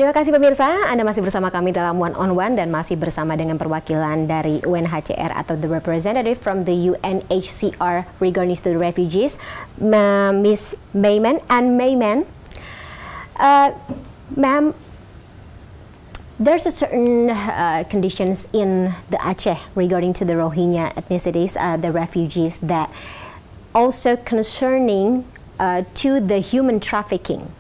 Terima kasih pemirsa, Anda masih bersama kami dalam One on One dan masih bersama dengan perwakilan dari UNHCR atau the representative from the UNHCR regarding to the refugees, Miss Mayman. And Mayman, ma'am, there's a certain conditions in the Aceh regarding to the Rohingya ethnicities, the refugees, that also concerning to the human trafficking.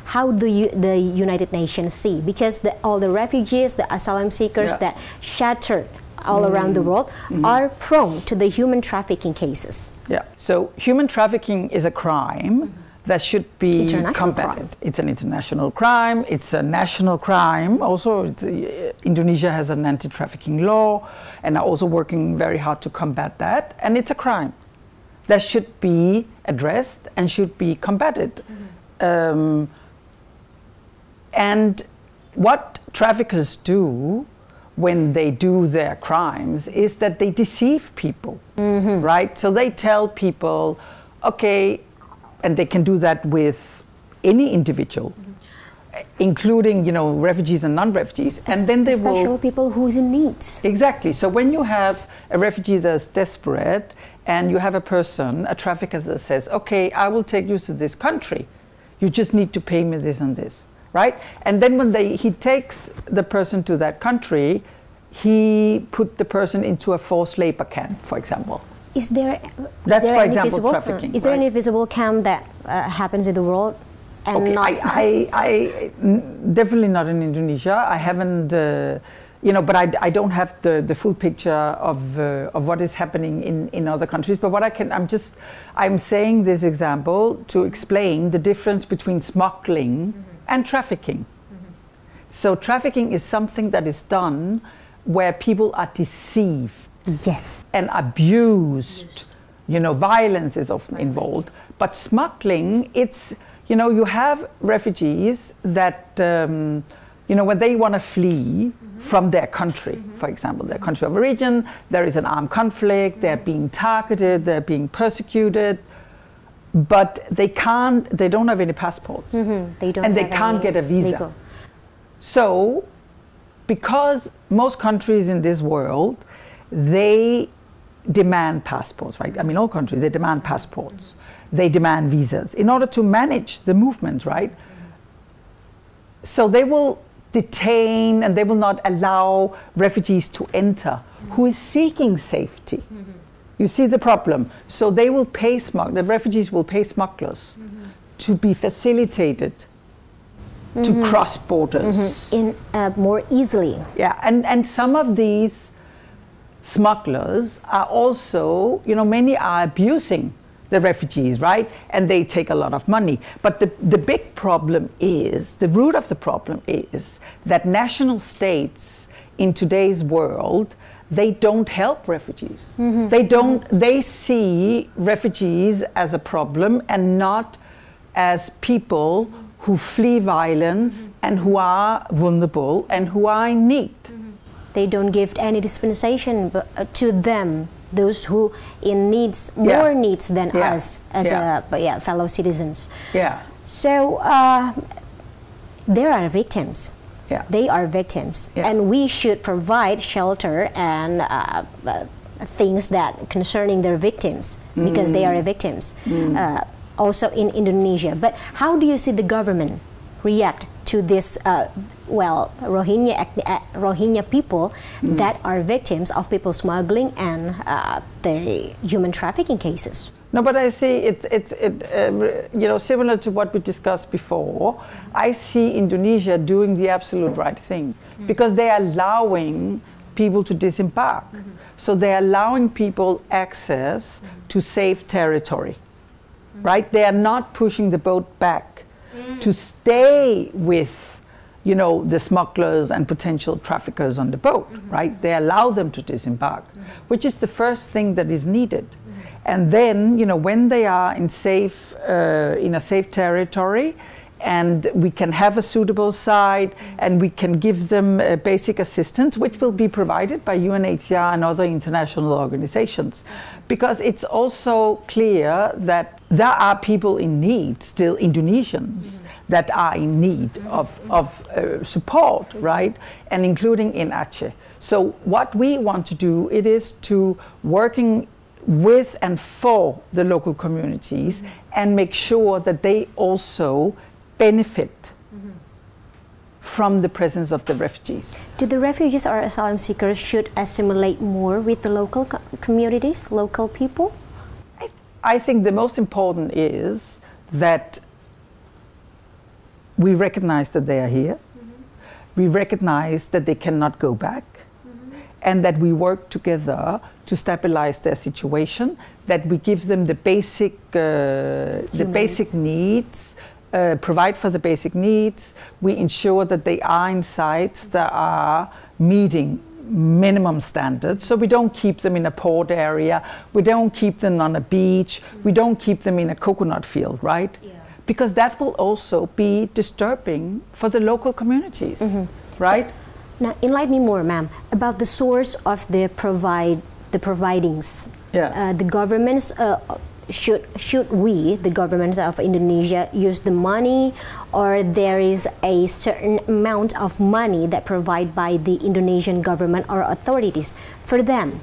How do the United Nations see? Because all the refugees, the asylum seekers that shattered all around the world are prone to the human trafficking cases. Yeah. So human trafficking is a crime that should be combated. It's an international crime. It's a national crime. Also, Indonesia has an anti-trafficking law, and are also working very hard to combat that. And it's a crime that should be addressed and should be combated. And what traffickers do when they do their crimes is that they deceive people, right? So they tell people, okay, and they can do that with any individual, including, you know, refugees and non-refugees. And then they will... people who's in needs. Exactly. So when you have a refugee that's desperate and you have a person, a trafficker that says, okay, I will take you to this country. You just need to pay me this and this. Right? And then when he takes the person to that country, he put the person into a forced labor camp, for example. Is there for example, trafficking. Is there any visible camp that happens in the world? And okay, I definitely not in Indonesia. I haven't, you know, but I don't have the full picture of what is happening in other countries. But what I'm saying this example to explain the difference between smuggling and trafficking. So trafficking is something that is done where people are deceived and abused. You know, violence is often involved. But smuggling, it's, you know, you have refugees that, you know, when they want to flee from their country, for example, their country of origin, there is an armed conflict, they're being targeted, they're being persecuted, but they don't have any passports. They can't get a visa. Legal. So, because most countries in this world, they demand passports, right? I mean, all countries, they demand passports. They demand visas in order to manage the movement, right? So they will detain and they will not allow refugees to enter who is seeking safety. You see the problem. So they will pay the refugees will pay smugglers to be facilitated to cross borders more easily. Yeah, and some of these smugglers are also, you know, many are abusing the refugees, right? And they take a lot of money. But the big problem is, the root of the problem is that national states in today's world, they don't help refugees. They see refugees as a problem and not as people who flee violence and who are vulnerable and who are in need. They don't give any dispensation to them, those who in needs, more needs than us as fellow citizens. So there are victims. They are victims, and we should provide shelter and things that concerning their victims, because they are victims. Also in Indonesia. But how do you see the government react to this, Rohingya people that are victims of people smuggling and the human trafficking cases? No, but I see it's you know, similar to what we discussed before. I see Indonesia doing the absolute right thing because they are allowing people to disembark. So they are allowing people access to safe territory, right? They are not pushing the boat back to stay with, you know, the smugglers and potential traffickers on the boat, right? They allow them to disembark, which is the first thing that is needed. And then, you know, when they are in a safe territory, and we can have a suitable site, and we can give them basic assistance, which will be provided by UNHCR and other international organizations. Because it's also clear that there are people in need, still Indonesians, that are in need of support, right? And including in Aceh. So what we want to do, it is to working with and for the local communities and make sure that they also benefit from the presence of the refugees. Do the refugees or asylum seekers should assimilate more with the local communities, local people? I think the most important is that we recognize that they are here. We recognize that they cannot go back. And that we work together to stabilize their situation, that we give them the basic needs, provide for the basic needs. We ensure that they are in sites that are meeting minimum standards. So we don't keep them in a port area, we don't keep them on a beach, we don't keep them in a coconut field, right? Yeah. Because that will also be disturbing for the local communities, right? Now, enlighten me more, ma'am, about the source of the providings. Yeah. The governments, should we, the governments of Indonesia, use the money, or there is a certain amount of money that provided by the Indonesian government or authorities for them,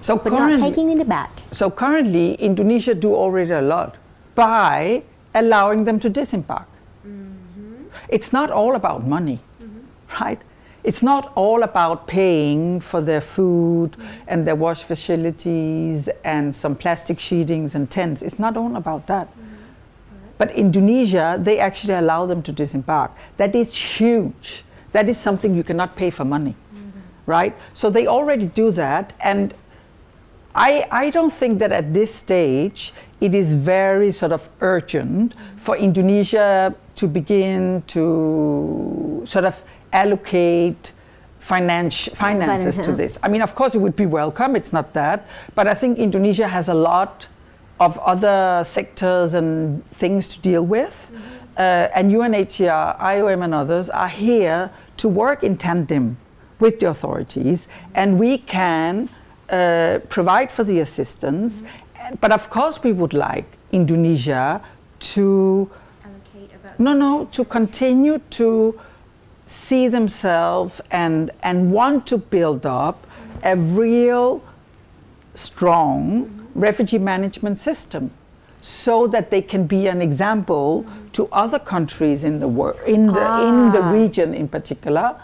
so but not taking it back? So currently, Indonesia do already a lot by allowing them to disembark. It's not all about money, right? It's not all about paying for their food and their wash facilities and some plastic sheetings and tents. It's not all about that. But Indonesia, they actually allow them to disembark. That is huge. That is something you cannot pay for money, right? So they already do that. And I don't think that at this stage it is very sort of urgent for Indonesia to begin to sort of allocate finances to this. I mean, of course, it would be welcome, it's not that, but I think Indonesia has a lot of other sectors and things to deal with, and UNHCR, IOM and others are here to work in tandem with the authorities, and we can provide for the assistance, but of course we would like Indonesia to to continue to see themselves and want to build up a real strong refugee management system, so that they can be an example to other countries in the world, in the region in particular,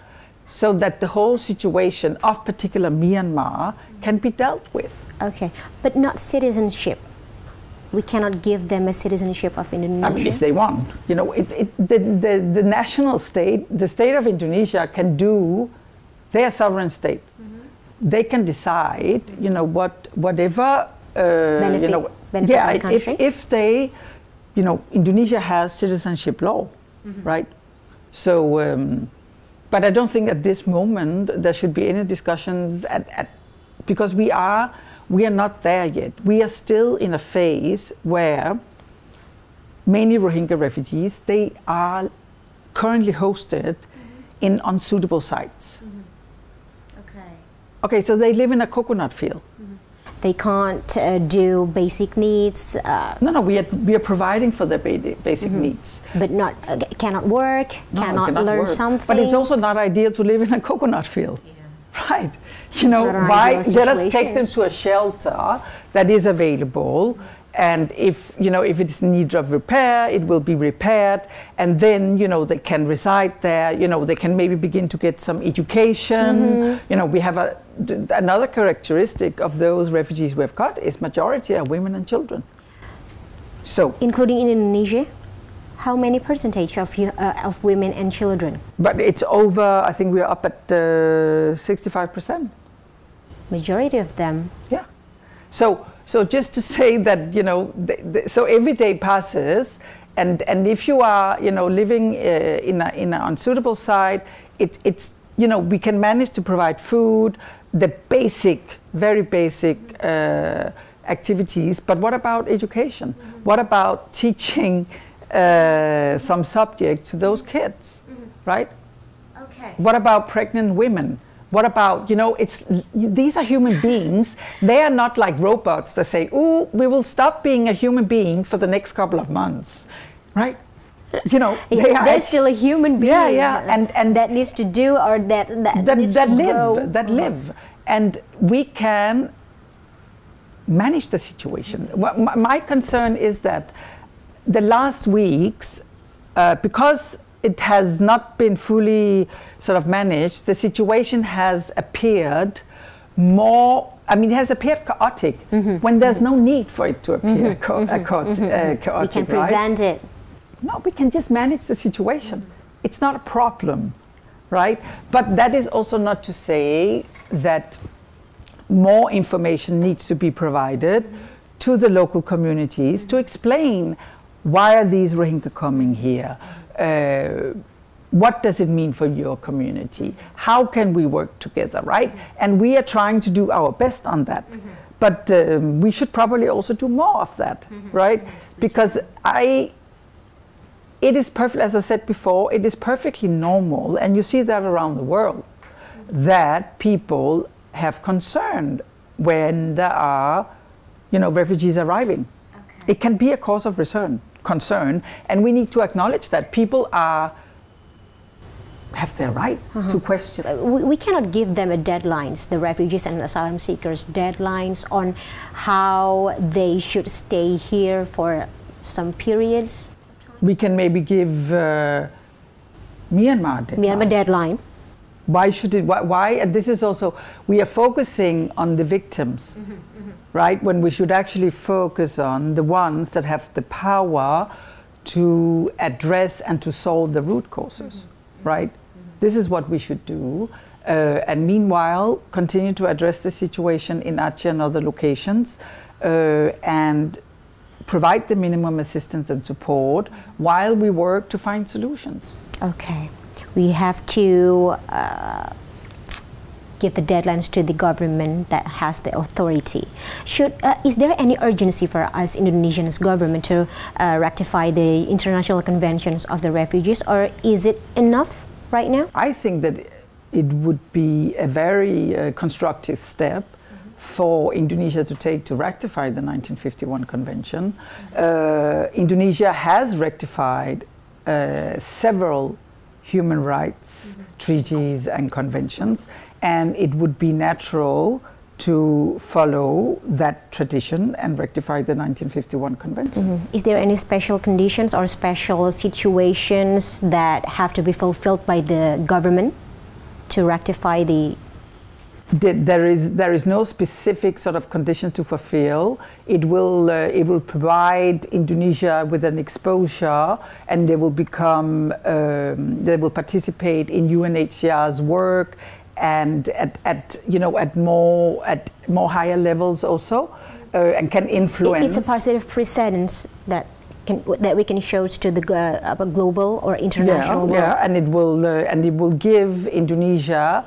so that the whole situation of particular Myanmar can be dealt with. Okay, but not citizenship. We cannot give them a citizenship of Indonesia. I mean, if they want, you know, the national state, the state of Indonesia can do their sovereign state. They can decide, you know, whatever benefits the country. If they, you know, Indonesia has citizenship law, right? So, but I don't think at this moment there should be any discussions because we are not there yet. We are still in a phase where many Rohingya refugees, they are currently hosted in unsuitable sites. Okay, so they live in a coconut field. They can't do basic needs. No, we are providing for their basic needs. But cannot work, cannot learn something. But it's also not ideal to live in a coconut field. Right, you know, why let us take them to a shelter that is available, and if it's in need of repair, it will be repaired, and then, you know, they can reside there, you know, they can maybe begin to get some education. You know, we have another characteristic of those refugees we've got is majority are women and children. So, including in Indonesia? How many percentage of women and children? But it's over, I think we're up at 65%. Majority of them? Yeah. So just to say that, you know, so every day passes, and if you are, you know, living in an unsuitable site, it's, you know, we can manage to provide food, the basic, very basic activities, but what about education? What about teaching some subject to those kids, right? Okay. What about pregnant women? What about, you know, these are human beings. They are not like robots that say, "Ooh, we will stop being a human being for the next couple of months," right? You know, they're still a human being. And that needs to do, or that live, and we can manage the situation. My concern is that the last weeks, because it has not been fully sort of managed, the situation has appeared more, I mean, it has appeared chaotic when there's no need for it to appear chaotic. We can prevent it. No, we can just manage the situation. It's not a problem, right? But that is also not to say that more information needs to be provided to the local communities to explain, why are these Rohingya coming here? What does it mean for your community? How can we work together, right? And we are trying to do our best on that. But we should probably also do more of that, right? Because it is perfect, as I said before, it is perfectly normal, and you see that around the world, that people have concern when there are, you know, refugees arriving. Okay. It can be a cause of concern, and we need to acknowledge that people have their right to question. We cannot give them deadlines, the refugees and asylum seekers, deadlines on how they should stay here for some periods. We can maybe give Myanmar deadline. Why should it? Why? And this is also, we are focusing on the victims, right? When we should actually focus on the ones that have the power to address and to solve the root causes, right? This is what we should do. And meanwhile, continue to address the situation in Aceh and other locations, and provide the minimum assistance and support while we work to find solutions. Okay. We have to give the deadlines to the government that has the authority. Is there any urgency for us Indonesian government to rectify the international conventions of the refugees, or is it enough right now? I think that it would be a very constructive step for Indonesia to take to rectify the 1951 convention. Indonesia has rectified several human rights treaties and conventions, and it would be natural to follow that tradition and rectify the 1951 convention. Is there any special conditions or special situations that have to be fulfilled by the government to rectify the... There is no specific sort of condition to fulfill. It will provide Indonesia with an exposure, and they will become they will participate in UNHCR's work, and at more higher levels also, and can influence. It's a positive precedence that we can show to the global or international world. Yeah, and it will give Indonesia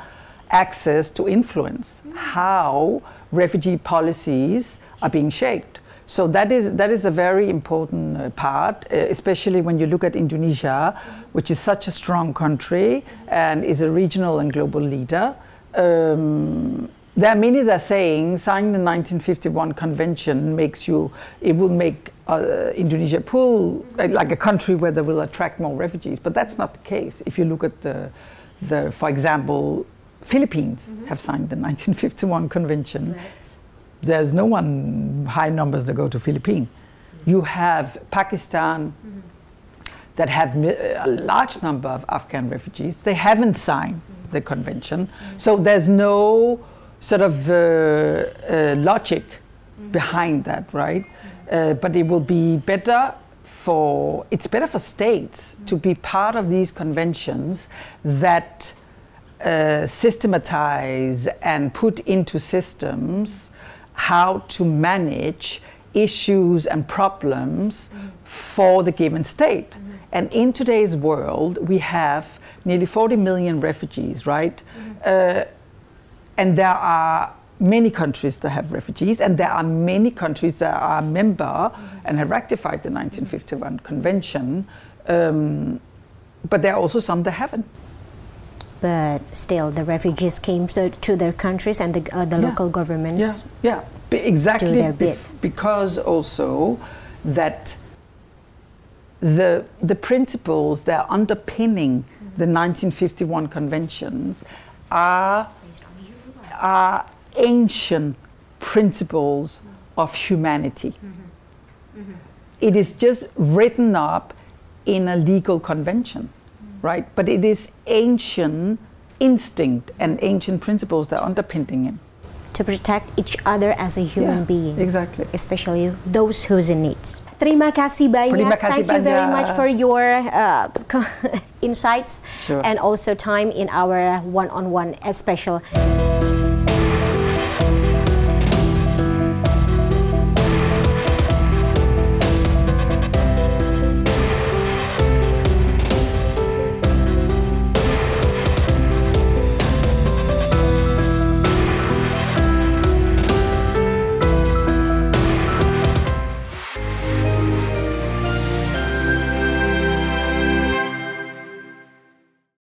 access to influence how refugee policies are being shaped. So that is a very important part, especially when you look at Indonesia, which is such a strong country and is a regional and global leader. There are many that are saying signing the 1951 convention will make Indonesia like a country where they will attract more refugees, but that's not the case. If you look at for example, Philippines have signed the 1951 convention. Right. There's no high numbers that go to Philippines. You have Pakistan that have a large number of Afghan refugees. They haven't signed the convention. So there's no sort of logic behind that, right? But it will be better for states to be part of these conventions that systematize and put into systems how to manage issues and problems for the given state. And in today's world, we have nearly 40 million refugees, right? And there are many countries that have refugees, and there are many countries that are a member and have ratified the 1951 convention, but there are also some that haven't. but still the refugees came to their countries, and the local governments exactly do their bit. Because also that the principles that are underpinning the 1951 conventions are ancient principles of humanity. It is just written up in a legal convention, right? But it is ancient instinct and ancient principles that are underpinning it. To protect each other as a human being. Exactly. Especially those who's in need. Terima kasih banyak. Thank you very much for your insights and also time in our one-on-one special.